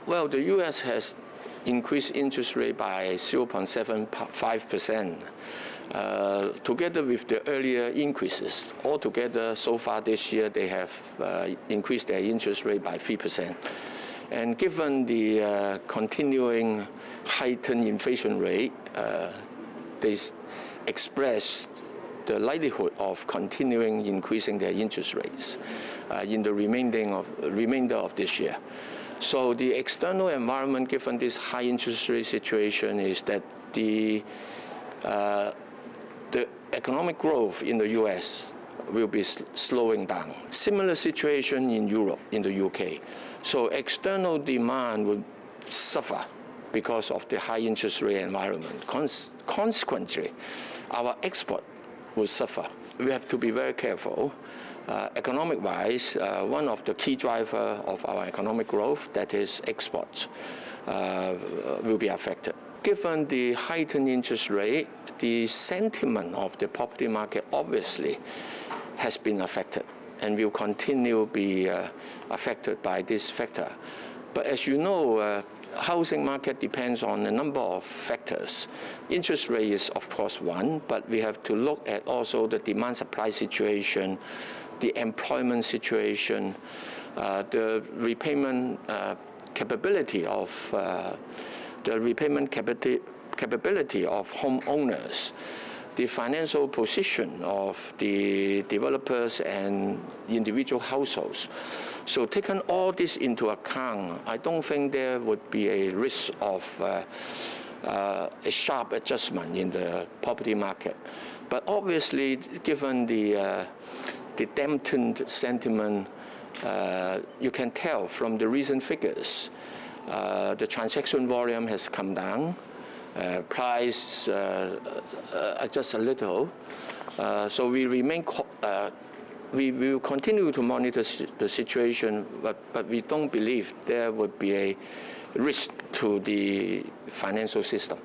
Well, the U.S. has increased interest rate by 0.75%. Together with the earlier increases, altogether so far this year they have increased their interest rate by 3%. And given the continuing heightened inflation rate, they expressed the likelihood of continuing increasing their interest rates in the remainder of this year. So the external environment, given this high interest rate situation, is that the economic growth in the U.S. will be slowing down. Similar situation in Europe, in the UK. So external demand will suffer because of the high interest rate environment. Consequently, our export will suffer. We have to be very careful. Economic-wise, one of the key drivers of our economic growth, that is exports, will be affected. Given the heightened interest rate, the sentiment of the property market obviously has been affected and will continue to be affected by this factor. But as you know, housing market depends on a number of factors. Interest rate is of course one, but we have to look at also the demand-supply situation, the employment situation, the repayment capability of homeowners, the financial position of the developers and individual households. So taking all this into account, I don't think there would be a risk of a sharp adjustment in the property market. But obviously, given the dampened sentiment, you can tell from the recent figures, the transaction volume has come down, price adjust a little. So we will continue to monitor the situation, but we don't believe there would be a risk to the financial system.